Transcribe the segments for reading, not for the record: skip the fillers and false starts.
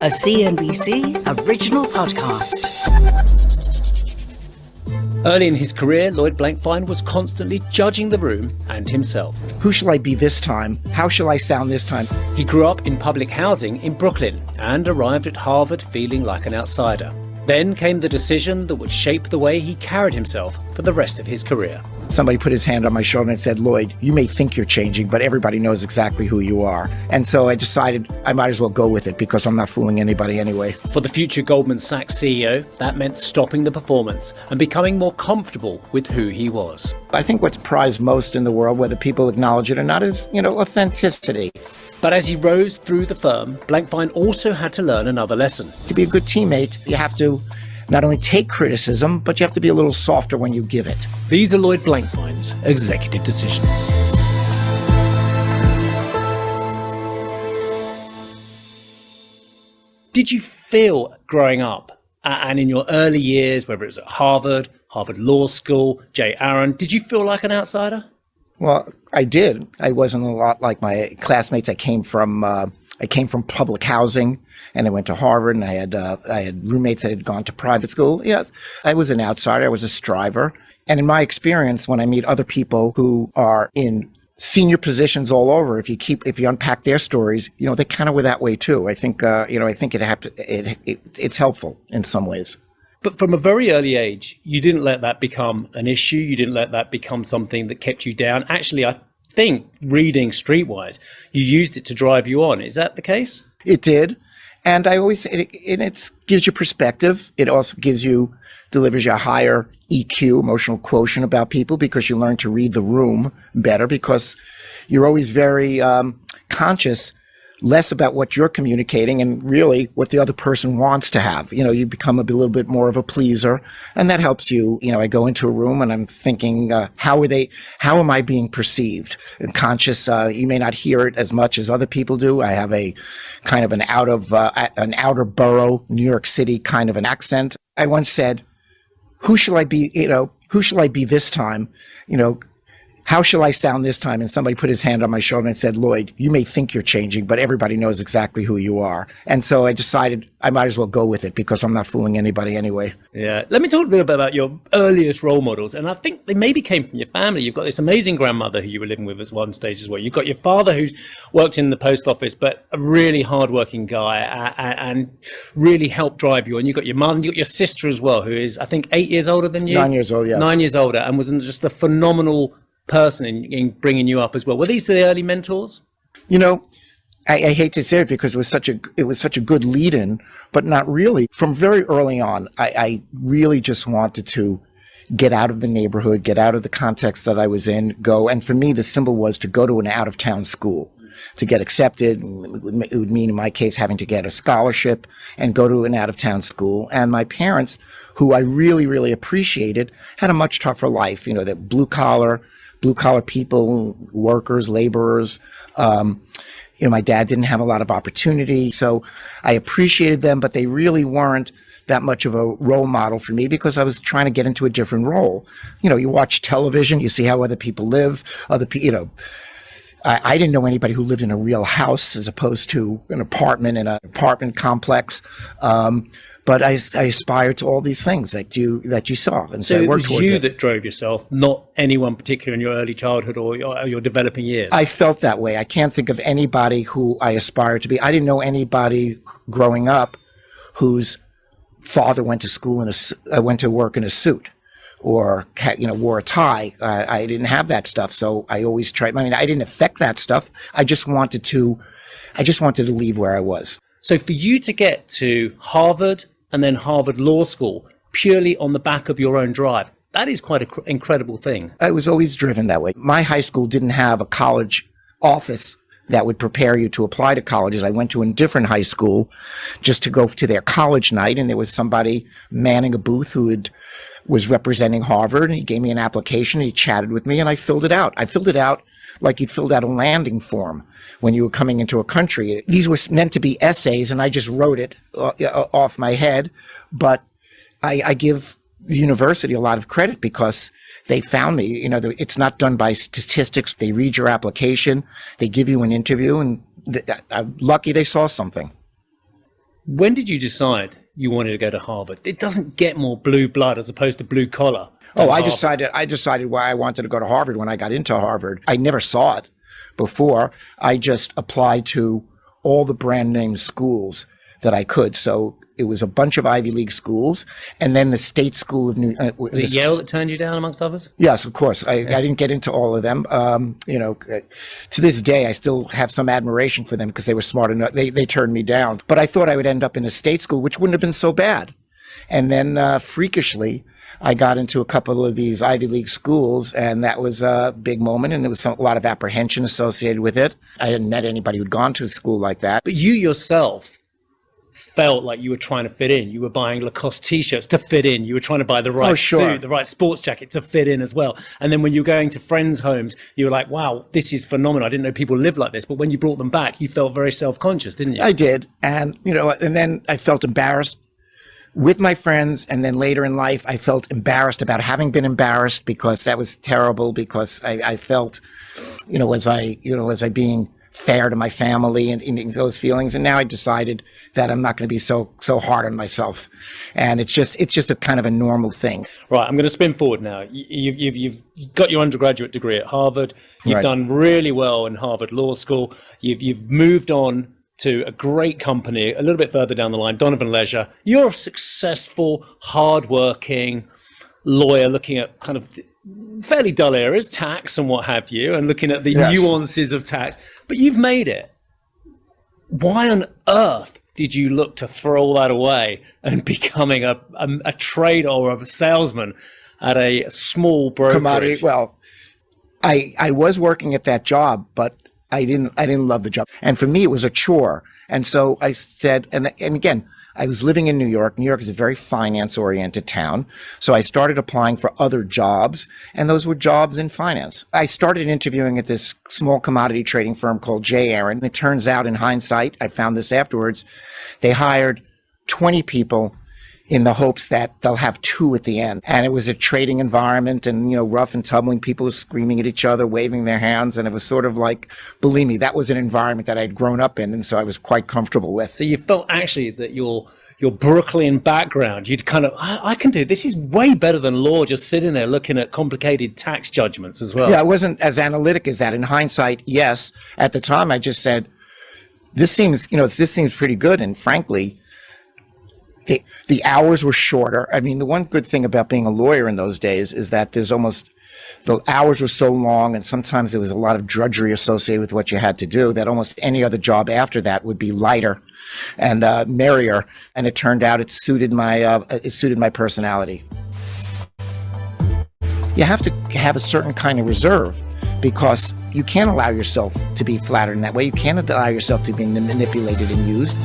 A CNBC original podcast. Early in his career, Lloyd Blankfein was constantly judging the room and himself. Who shall I be this time? How shall I sound this time? He grew up in public housing in Brooklyn and arrived at Harvard feeling like an outsider. Then came the decision that would shape the way he carried himself for the rest of his career. Somebody put his hand on my shoulder and said, "Lloyd, you may think you're changing, but everybody knows exactly who you are." And so I decided I might as well go with it because I'm not fooling anybody anyway. For the future Goldman Sachs CEO, that meant stopping the performance and becoming more comfortable with who he was. I think what's prized most in the world, whether people acknowledge it or not, is, authenticity. But as he rose through the firm, Blankfein also had to learn another lesson. To be a good teammate, you have to not only take criticism, but you have to be a little softer when you give it. These are Lloyd Blankfein's executive decisions. Did you feel growing up and in your early years, whether it was at Harvard Law School, J. Aaron, did you feel like an outsider? Well, I did. I wasn't a lot like my classmates. I came from public housing, and I went to Harvard, and I had roommates that had gone to private school. Yes, I was an outsider. I was a striver. And in my experience, when I meet other people who are in senior positions all over, if you unpack their stories, they kind of were that way too. I think it's helpful in some ways. But from a very early age, you didn't let that become an issue. You didn't let that become something that kept you down. Actually, I think reading Streetwise, you used it to drive you on. Is that the case? It did. And it gives you perspective. It also delivers you a higher EQ, emotional quotient about people, because you learn to read the room better, because you're always very conscious, less about what you're communicating and really what the other person wants to have. You become a little bit more of a pleaser, and that helps you. I go into a room and I'm thinking, how am I being perceived? And conscious, you may not hear it as much as other people do. I have a kind of an outer borough, New York City kind of an accent. I once said, who shall I be, who shall I be this time? How shall I sound this time? And somebody put his hand on my shoulder and said, "Lloyd, you may think you're changing, but everybody knows exactly who you are." And so I decided I might as well go with it because I'm not fooling anybody anyway. Yeah. Let me talk a bit about your earliest role models. And I think they maybe came from your family. You've got this amazing grandmother who you were living with at one stage as well. You've got your father who's worked in the post office, but a really hardworking guy and really helped drive you. And you've got your mum, you've got your sister as well, who is, I think, 8 years older than you. 9 years old, yes. 9 years older, and was just a phenomenal person in bringing you up as well. Were these the early mentors? I hate to say it because it was such a good lead-in, but not really. From very early on, I really just wanted to get out of the neighborhood, get out of the context that I was in, go. And for me, the symbol was to go to an out-of-town school to get accepted. It would mean, in my case, having to get a scholarship and go to an out-of-town school. And my parents, who I really, really appreciated, had a much tougher life. The blue collar people, workers, laborers. My dad didn't have a lot of opportunity, so I appreciated them, but they really weren't that much of a role model for me because I was trying to get into a different role. You watch television, you see how other people live, I didn't know anybody who lived in a real house as opposed to an apartment in an apartment complex. But I aspired to all these things that you saw, and so I worked towards it. So it was you that drove yourself, not anyone particular in your early childhood or your developing years. I felt that way. I can't think of anybody who I aspired to be. I didn't know anybody growing up whose father went to school went to work in a suit, or wore a tie. I didn't have that stuff, so I always tried. I didn't affect that stuff. I just wanted to leave where I was. So for you to get to Harvard and then Harvard Law School purely on the back of your own drive, that is quite an incredible thing. I was always driven that way. My high school didn't have a college office that would prepare you to apply to colleges. I went to a different high school just to go to their college night, and there was somebody manning a booth who was representing Harvard, and he gave me an application, he chatted with me, and I filled it out. I filled it out like you'd filled out a landing form when you were coming into a country. These were meant to be essays, and I just wrote it off my head. But I give the university a lot of credit because they found me. You know, it's not done by statistics. They read your application, they give you an interview, and I'm lucky they saw something. When did you decide you wanted to go to Harvard? It doesn't get more blue blood as opposed to blue collar. Oh, I decided why I wanted to go to Harvard when I got into Harvard. I never saw it before. I just applied to all the brand name schools that I could. So it was a bunch of Ivy League schools, and then the State School of New. Was it Yale that turned you down, amongst others? Yes, of course. I didn't get into all of them. To this day, I still have some admiration for them because they were smart enough. They turned me down, but I thought I would end up in a state school, which wouldn't have been so bad. And then freakishly, I got into a couple of these Ivy League schools, and that was a big moment, and there was a lot of apprehension associated with it. I hadn't met anybody who'd gone to a school like that. But you yourself felt like you were trying to fit in. You were buying Lacoste t-shirts to fit in. You were trying to buy the right suit, the right sports jacket to fit in as well. And then when you were going to friends' homes, you were like, wow, this is phenomenal. I didn't know people live like this. But when you brought them back, you felt very self-conscious, didn't you? I did. And, and then I felt embarrassed with my friends. And then later in life, I felt embarrassed about having been embarrassed because that was terrible, because I felt, was I being fair to my family and those feelings. And now I decided that I'm not going to be so hard on myself. And it's just a kind of a normal thing. Right. I'm going to spin forward now. You've got your undergraduate degree at Harvard. You've done really well in Harvard Law School. You've moved on to a great company a little bit further down the line, Donovan Leisure. You're a successful, hardworking lawyer looking at kind of fairly dull areas, tax and what have you, and looking at the nuances of tax. But you've made it. Why on earth did you look to throw all that away and becoming a trader or a salesman at a small brokerage? Commodity. Well, I was working at that job, but I didn't love the job. And for me, it was a chore. And so I said, and again, I was living in New York. New York is a very finance-oriented town. So I started applying for other jobs, and those were jobs in finance. I started interviewing at this small commodity trading firm called J. Aaron. It turns out, in hindsight, I found this afterwards, they hired 20 people in the hopes that they'll have 2 at the end. And it was a trading environment and, rough and tumbling. People were screaming at each other, waving their hands. And it was sort of like, believe me, that was an environment that I'd grown up in. And so I was quite comfortable with. So you felt actually that your Brooklyn background, you'd kind of, I can do it. This is way better than law, just sitting there looking at complicated tax judgments as well. Yeah, I wasn't as analytic as that. In hindsight, yes. At the time, I just said, this seems pretty good. And frankly, the hours were shorter. I mean, the one good thing about being a lawyer in those days is that the hours were so long, and sometimes there was a lot of drudgery associated with what you had to do, that almost any other job after that would be lighter and merrier. And it turned out it suited my personality. You have to have a certain kind of reserve, because you can't allow yourself to be flattered in that way. You can't allow yourself to be manipulated and used.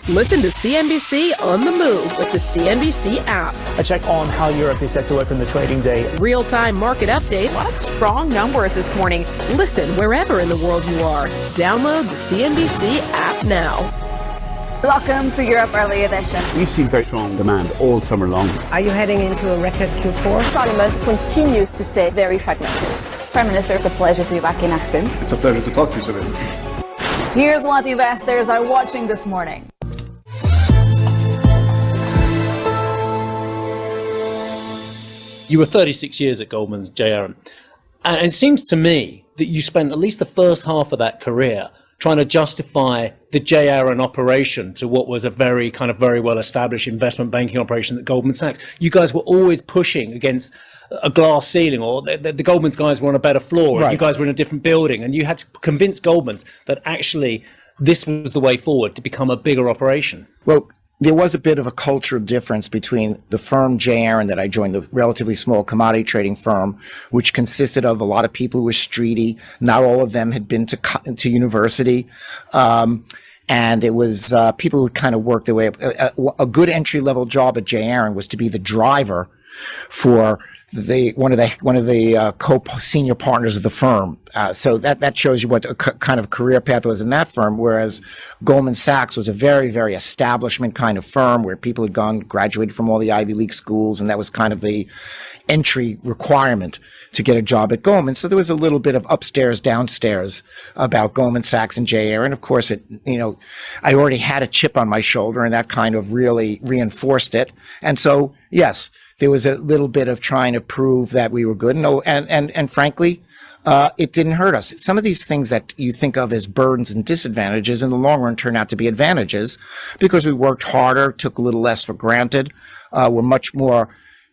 Listen to CNBC on the move with the CNBC app. A check on how Europe is set to open the trading day. Real-time market updates. A lot of strong numbers this morning. Listen wherever in the world you are. Download the CNBC app now. Welcome to Europe Early Edition. We've seen very strong demand all summer long. Are you heading into a record Q4? Parliament continues to stay very fragmented. Prime Minister, it's a pleasure to be back in Athens. It's a pleasure to talk to you, Sabine. Here's what investors are watching this morning. You were 36 years at Goldman's, J. Aaron. And it seems to me that you spent at least the first half of that career trying to justify the J. Aaron operation to what was a very well-established investment banking operation at Goldman Sachs. You guys were always pushing against a glass ceiling, or the Goldman's guys were on a better floor, and you guys were in a different building, and you had to convince Goldman's that actually this was the way forward to become a bigger operation. Well, there was a bit of a cultural difference between the firm J. Aaron that I joined, the relatively small commodity trading firm, which consisted of a lot of people who were streety. Not all of them had been to university. And it was people who would kind of work their way up. A good entry-level job at J. Aaron was to be the driver for one of the co-senior partners of the firm. So that shows you what kind of career path was in that firm. Whereas Goldman Sachs was a very, very establishment kind of firm where people had graduated from all the Ivy League schools, and that was kind of the entry requirement to get a job at Goldman. So there was a little bit of upstairs, downstairs about Goldman Sachs and JR. And of course, I already had a chip on my shoulder, and that kind of really reinforced it. And so, yes, there was a little bit of trying to prove that we were good. And frankly, it didn't hurt us. Some of these things that you think of as burdens and disadvantages in the long run turn out to be advantages because we worked harder, took a little less for granted, were much more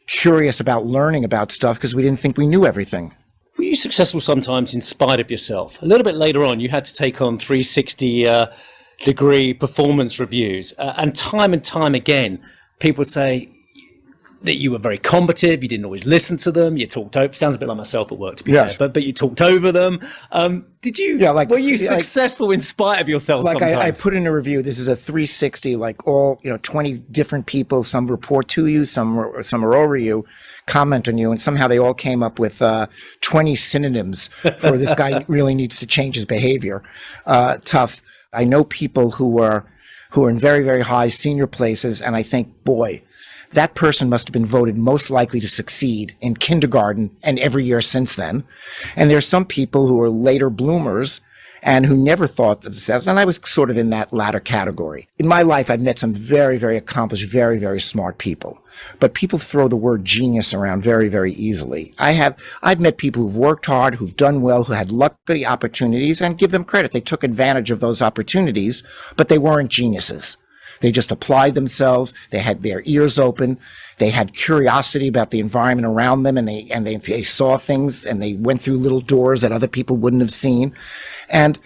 curious about learning about stuff because we didn't think we knew everything. Were you successful sometimes in spite of yourself? A little bit later on, you had to take on 360-degree performance reviews. And time again, people say that you were very combative, you didn't always listen to them, you talked over, sounds a bit like myself at work to be fair, but you talked over them. Did you, were you successful in spite of yourself sometimes? I put in a review, this is a 360, like all, 20 different people, some report to you, some are over you, comment on you, and somehow they all came up with 20 synonyms for this guy really needs to change his behavior. Tough. I know people who are in very, very high senior places, and I think, boy, that person must have been voted most likely to succeed in kindergarten and every year since then. And there's some people who are later bloomers and who never thought themselves, and I was sort of in that latter category. In my life, I've met some very, very accomplished, very, very smart people. But people throw the word genius around very, very easily. I've met people who've worked hard, who've done well, who had lucky opportunities, and give them credit. They took advantage of those opportunities, but they weren't geniuses. They just applied themselves. They had their ears open. They had curiosity about the environment around them, and they saw things, and they went through little doors that other people wouldn't have seen. And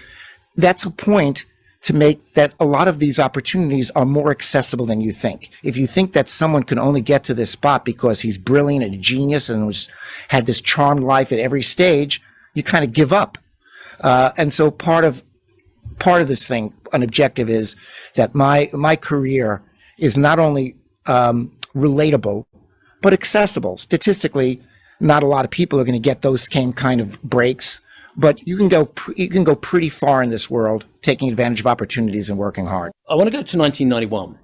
that's a point to make that a lot of these opportunities are more accessible than you think. If you think that someone can only get to this spot because he's brilliant and a genius and had this charmed life at every stage, you kind of give up. And so part of this thing, an objective is that my career is not only relatable, but accessible. Statistically, not a lot of people are going to get those same kind of breaks, but you can go pretty far in this world, taking advantage of opportunities and working hard. I want to go to 1991.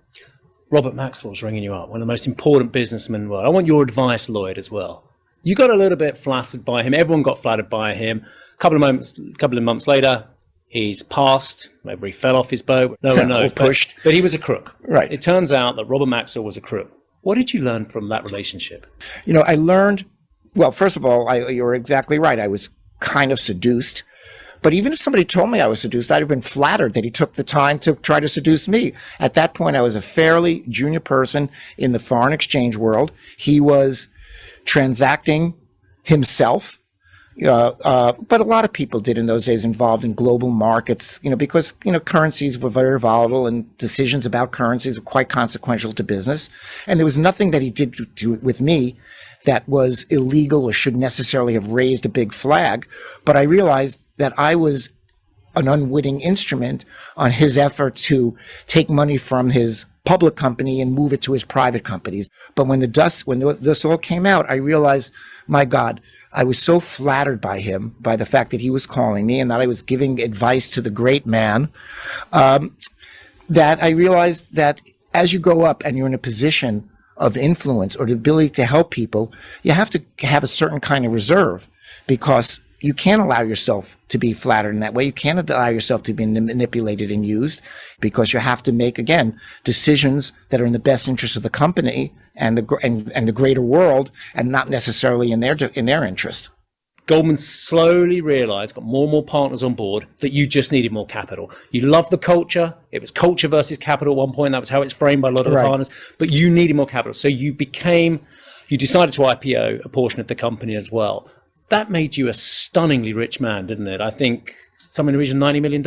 Robert Maxwell's ringing you up, one of the most important businessmen in the world. I want your advice, Lloyd, as well. You got a little bit flattered by him. Everyone got flattered by him. A couple of months later, he's passed. Maybe he fell off his boat. No one knows. Pushed. But he was a crook. Right. It turns out that Robert Maxwell was a crook. What did you learn from that relationship? I learned, well, first of all, you're exactly right. I was kind of seduced. But even if somebody told me I was seduced, I'd have been flattered that he took the time to try to seduce me. At that point, I was a fairly junior person in the foreign exchange world. He was transacting himself. But a lot of people did in those days involved in global markets, because, currencies were very volatile and decisions about currencies were quite consequential to business. And there was nothing that he did with me that was illegal or should necessarily have raised a big flag. But I realized that I was an unwitting instrument on his effort to take money from his public company and move it to his private companies. But when this all came out, I realized, my God, I was so flattered by him, by the fact that he was calling me and that I was giving advice to the great man, that I realized that as you go up and you're in a position of influence or the ability to help people, you have to have a certain kind of reserve, because you can't allow yourself to be flattered in that way. You can't allow yourself to be manipulated and used, because you have to make, again, decisions that are in the best interest of the company and the greater world, and not necessarily in their interest. Goldman slowly realized, got more and more partners on board, that you just needed more capital. You loved the culture. It was culture versus capital at one point. That was how it's framed by a lot of the partners. But you needed more capital. So you decided to IPO a portion of the company as well. That made you a stunningly rich man, didn't it? I think something in the region of $90 million?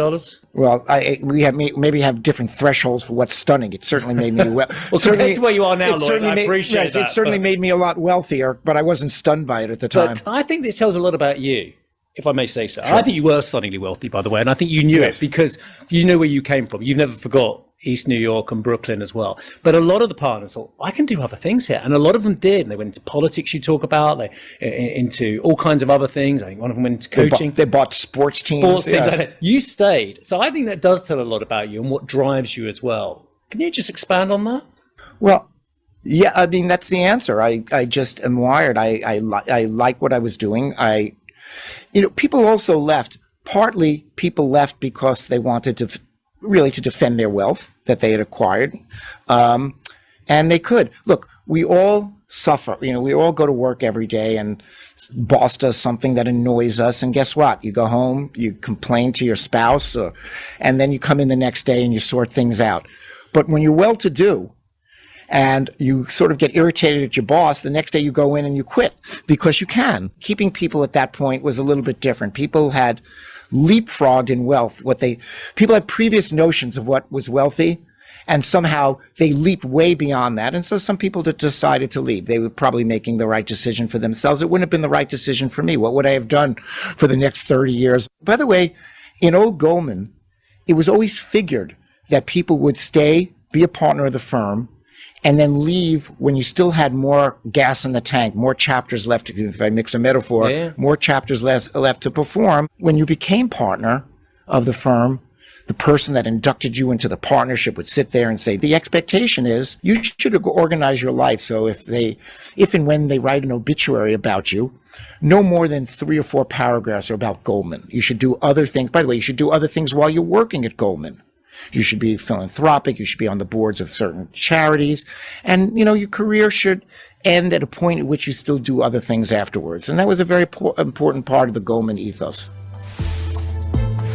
Well, we maybe have different thresholds for what's stunning. It certainly made me well. Well, compared to where you are now, Lloyd, I appreciate that. It certainly made me a lot wealthier, but I wasn't stunned by it at the time. But I think this tells a lot about you. if I may say so. Sure. I think you were stunningly wealthy, by the way, and I think you knew it because you know where you came from. You've never forgot East New York and Brooklyn as well. But a lot of the partners thought, I can do other things here. And a lot of them did. And they went into politics, you talk about, they into all kinds of other things. I think one of them went into coaching. They bought sports teams. You stayed. So I think that does tell a lot about you and what drives you as well. Can you just expand on that? Well, yeah, I mean, that's the answer. I just am wired. I like what I was doing. People also left. Partly people left because they wanted to really to defend their wealth that they had acquired. And they could. Look, we all suffer. We all go to work every day and boss does something that annoys us. And guess what? You go home, you complain to your spouse, and then you come in the next day and you sort things out. But when you're well-to-do, and you sort of get irritated at your boss, the next day you go in and you quit because you can. Keeping people at that point was a little bit different. People had leapfrogged in wealth. People had previous notions of what was wealthy, and somehow they leaped way beyond that. And so some people decided to leave. They were probably making the right decision for themselves. It wouldn't have been the right decision for me. What would I have done for the next 30 years? By the way, in old Goldman, it was always figured that people would stay, be a partner of the firm, and then leave when you still had more gas in the tank, more chapters left, if I mix a metaphor, more chapters left to perform. When you became partner of the firm, the person that inducted you into the partnership would sit there and say, the expectation is you should organize your life so if and when they write an obituary about you, no more than 3 or 4 paragraphs are about Goldman. You should do other things. By the way, you should do other things while you're working at Goldman. You should be philanthropic. You should be on the boards of certain charities. And, your career should end at a point at which you still do other things afterwards. And that was a very important part of the Goldman ethos.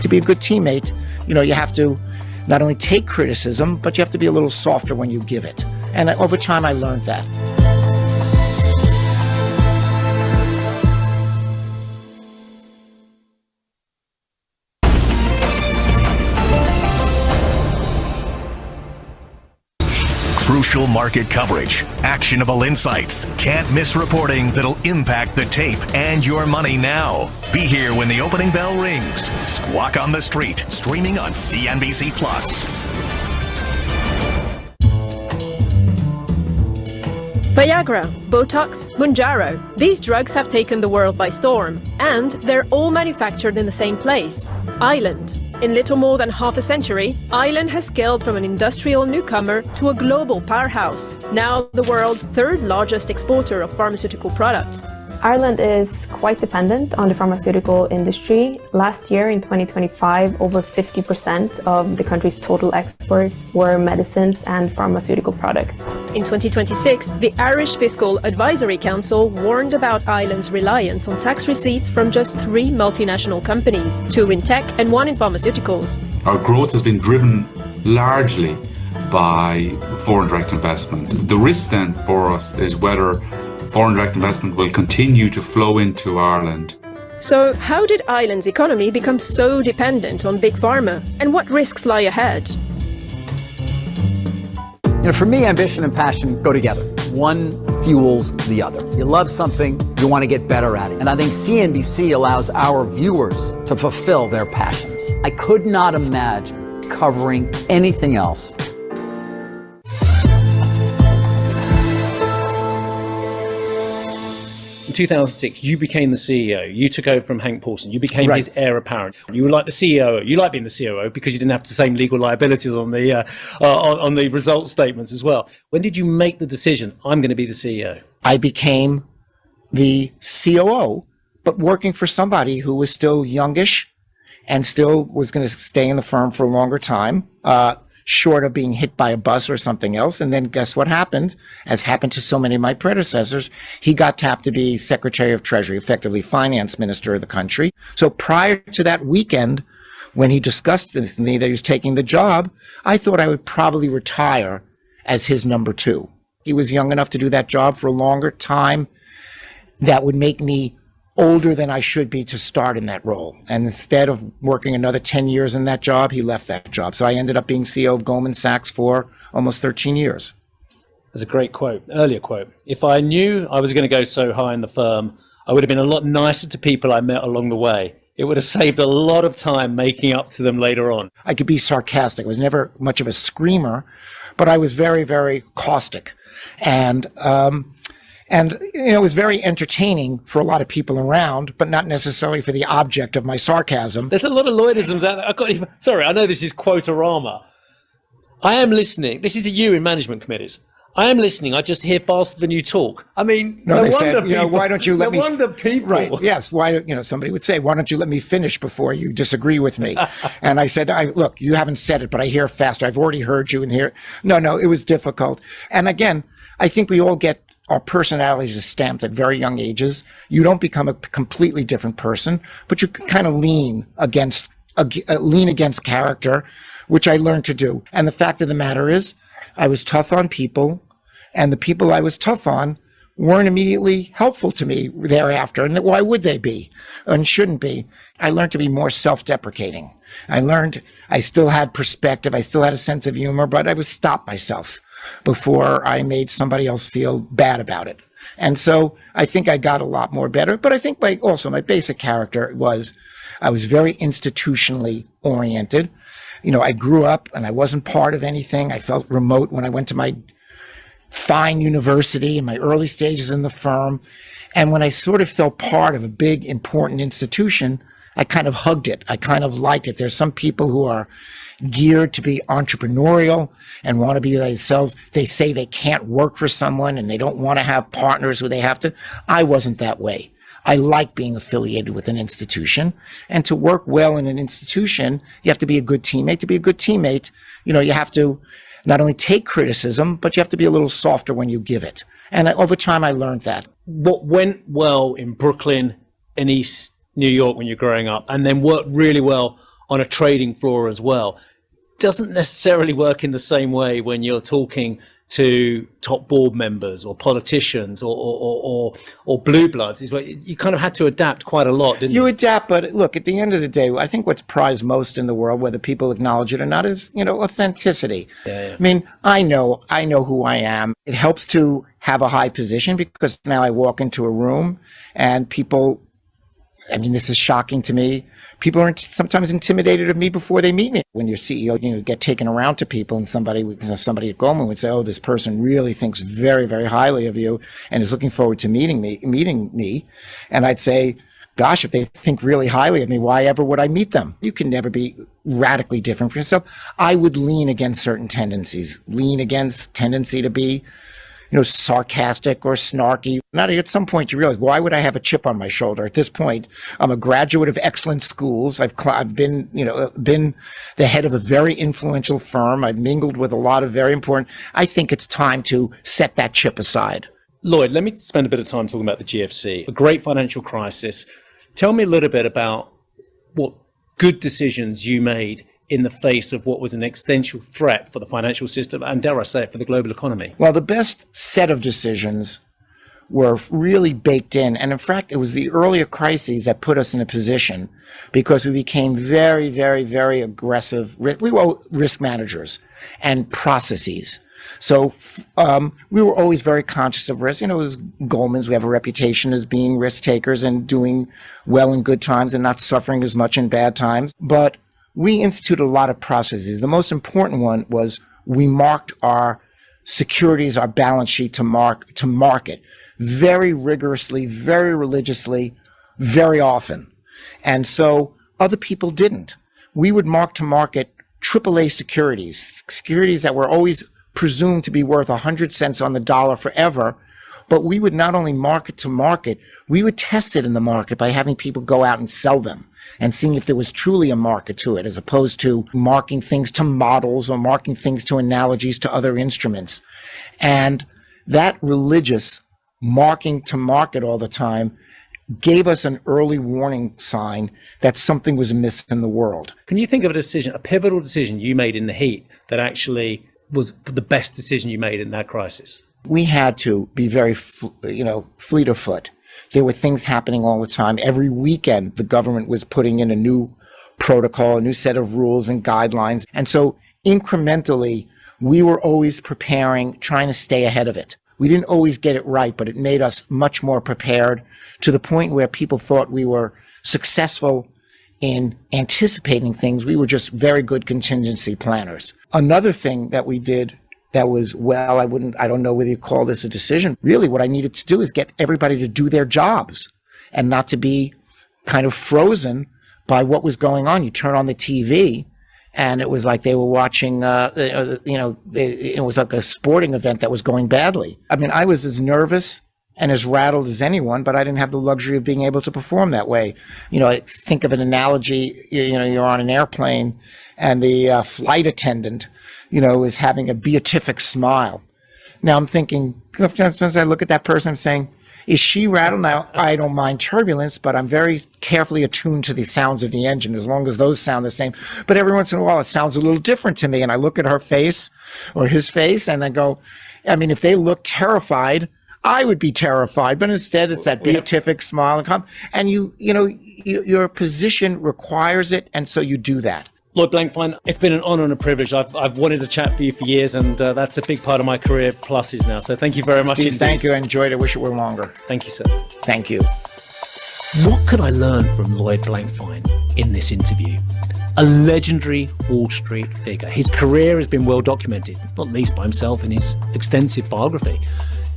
To be a good teammate, you have to not only take criticism, but you have to be a little softer when you give it. And over time, I learned that. Crucial market coverage, actionable insights, can't miss reporting that'll impact the tape and your money now. Be here when the opening bell rings. Squawk on the Street, streaming on CNBC+. Viagra, Botox, Mounjaro. These drugs have taken the world by storm, and they're all manufactured in the same place, Ireland. In little more than half a century, Ireland has scaled from an industrial newcomer to a global powerhouse, now the world's 3rd largest exporter of pharmaceutical products. Ireland is quite dependent on the pharmaceutical industry. Last year, in 2025, over 50% of the country's total exports were medicines and pharmaceutical products. In 2026, the Irish Fiscal Advisory Council warned about Ireland's reliance on tax receipts from just 3 multinational companies, 2 in tech and 1 in pharmaceuticals. Our growth has been driven largely by foreign direct investment. The risk then for us is whether foreign direct investment will continue to flow into Ireland. So how did Ireland's economy become so dependent on big pharma? And what risks lie ahead? For me, ambition and passion go together. One fuels the other. You love something, you want to get better at it. And I think CNBC allows our viewers to fulfill their passions. I could not imagine covering anything else. In 2006, you became the CEO. You took over from Hank Paulson. You became his heir apparent. You were like the COO. You like being the COO because you didn't have the same legal liabilities on the result statements as well. When did you make the decision, I'm going to be the CEO? I became the COO, but working for somebody who was still youngish and still was going to stay in the firm for a longer time, short of being hit by a bus or something else. And then guess what happened? As happened to so many of my predecessors, he got tapped to be Secretary of Treasury, effectively finance minister of the country. So prior to that weekend, when he discussed with me that he was taking the job, I thought I would probably retire as his number 2. He was young enough to do that job for a longer time. That would make me older than I should be to start in that role. And instead of working another 10 years in that job, he left that job. So I ended up being CEO of Goldman Sachs for almost 13 years. There's a great quote, earlier quote. If I knew I was going to go so high in the firm, I would have been a lot nicer to people I met along the way. It would have saved a lot of time making up to them later on. I could be sarcastic. I was never much of a screamer, but I was very, very caustic. And it was very entertaining for a lot of people around, but not necessarily for the object of my sarcasm. There's a lot of Lloydisms out there. Sorry, I know this is quotorama. I am listening. This is a you in management committees. I am listening. I just hear faster than you talk. I mean, no they wonder said, people. why don't you let me? No wonder people. Right. Yes. Why? Somebody would say, why don't you let me finish before you disagree with me? And I said, look, you haven't said it, but I hear faster. I've already heard you in here. No, it was difficult. And again, I think we all get our personalities stamped at very young ages. You don't become a completely different person, but you can kind of lean against character, which I learned to do. And the fact of the matter is, I was tough on people, and the people I was tough on weren't immediately helpful to me thereafter. And why would they be? And shouldn't be. I learned to be more self-deprecating. I still had perspective. I still had a sense of humor, but I would stop myself before I made somebody else feel bad about it. And so I think I got a lot more better. But I think my basic character was I was very institutionally oriented. I grew up and I wasn't part of anything. I felt remote when I went to my fine university in my early stages in the firm. And when I sort of felt part of a big, important institution, I kind of hugged it. I kind of liked it. There's some people who are geared to be entrepreneurial and want to be themselves. They say they can't work for someone and they don't want to have partners who they have to. I wasn't that way. I like being affiliated with an institution, and to work well in an institution, you have to be a good teammate. To be a good teammate, you have to not only take criticism, but you have to be a little softer when you give it. And over time, I learned that. What went well in Brooklyn and East New York when you're growing up, and then worked really well on a trading floor as well, doesn't necessarily work in the same way when you're talking to top board members or politicians or blue bloods. Is where you kind of had to adapt quite a lot, didn't you? You adapt, but look, at the end of the day, I think what's prized most in the world, whether people acknowledge it or not, is authenticity. Yeah. I mean, I know who I am. It helps to have a high position because now I walk into a room and people, this is shocking to me. People are sometimes intimidated of me before they meet me. When you're CEO, you get taken around to people, and somebody at Goldman would say, "Oh, this person really thinks very, very highly of you, and is looking forward to meeting me." And I'd say, "Gosh, if they think really highly of me, why ever would I meet them?" You can never be radically different from yourself. I would lean against certain tendencies, tendency to be sarcastic or snarky. Not at some point you realize, why would I have a chip on my shoulder? At this point, I'm a graduate of excellent schools. I've been the head of a very influential firm. I've mingled with a lot of very important. I think it's time to set that chip aside. Lloyd, let me spend a bit of time talking about the GFC, the great financial crisis. Tell me a little bit about what good decisions you made in the face of what was an existential threat for the financial system and, dare I say it, for the global economy? Well, the best set of decisions were really baked in. And in fact, it was the earlier crises that put us in a position because we became very, very, very aggressive. We were risk managers and processes. So we were always very conscious of risk. It was Goldman's. We have a reputation as being risk takers and doing well in good times and not suffering as much in bad times. But we instituted a lot of processes. The most important one was we marked our securities, our balance sheet to market very rigorously, very religiously, very often. And so other people didn't. We would mark to market AAA securities that were always presumed to be worth 100 cents on the dollar forever. But we would not only market to market, we would test it in the market by having people go out and sell them and seeing if there was truly a market to it, as opposed to marking things to models or marking things to analogies to other instruments. And that religious marking to market all the time gave us an early warning sign that something was amiss in the world. Can you think of a pivotal decision you made in the heat that actually was the best decision you made in that crisis? We had to be very, fleet of foot. There were things happening all the time. Every weekend, the government was putting in a new protocol, a new set of rules and guidelines. And so incrementally, we were always preparing, trying to stay ahead of it. We didn't always get it right, but it made us much more prepared to the point where people thought we were successful in anticipating things. We were just very good contingency planners. Another thing that we did that was, well, I don't know whether you call this a decision. Really, what I needed to do is get everybody to do their jobs and not to be kind of frozen by what was going on. You turn on the TV and it was like they were watching, it was like a sporting event that was going badly. I mean, I was as nervous and as rattled as anyone, but I didn't have the luxury of being able to perform that way. Think of an analogy, you're on an airplane and the flight attendant, is having a beatific smile. Now I'm thinking, sometimes I look at that person, I'm saying, is she rattled? Now, I don't mind turbulence, but I'm very carefully attuned to the sounds of the engine, as long as those sound the same. But every once in a while, it sounds a little different to me. And I look at her face or his face and I go, if they look terrified, I would be terrified. But instead, it's that beatific smile and your position requires it. And so you do that. Lloyd Blankfein, it's been an honor and a privilege. I've wanted to chat for you for years, and that's a big part of my career pluses now. So thank you very much. Steve, thank you. I enjoyed it. I wish it were longer. Thank you, sir. Thank you. What could I learn from Lloyd Blankfein in this interview? A legendary Wall Street figure. His career has been well documented, not least by himself in his extensive biography.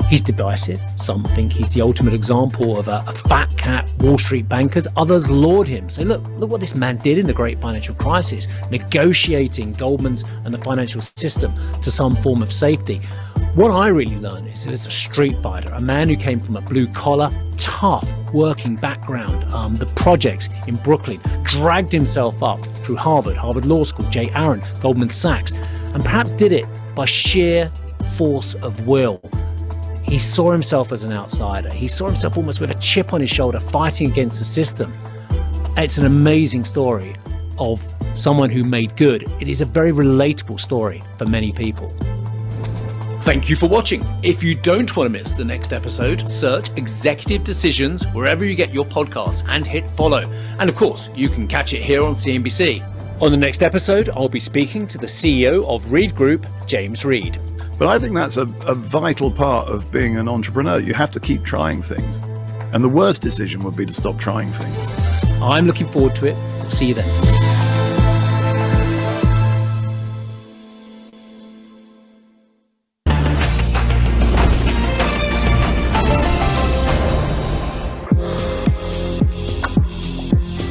He's divisive. Some think he's the ultimate example of a fat cat Wall Street bankers. Others laud him. Say, look what this man did in the great financial crisis, negotiating Goldman's and the financial system to some form of safety. What I really learned is that it's a street fighter, a man who came from a blue-collar, tough working background, the projects in Brooklyn, dragged himself up through Harvard Law School, J. Aaron, Goldman Sachs, and perhaps did it by sheer force of will. He saw himself as an outsider. He saw himself almost with a chip on his shoulder, fighting against the system. It's an amazing story of someone who made good. It is a very relatable story for many people. Thank you for watching. If you don't want to miss the next episode, search Executive Decisions wherever you get your podcasts and hit follow. And of course, you can catch it here on CNBC. On the next episode, I'll be speaking to the CEO of Reed Group, James Reed. But I think that's a vital part of being an entrepreneur. You have to keep trying things. And the worst decision would be to stop trying things. I'm looking forward to it. See you then.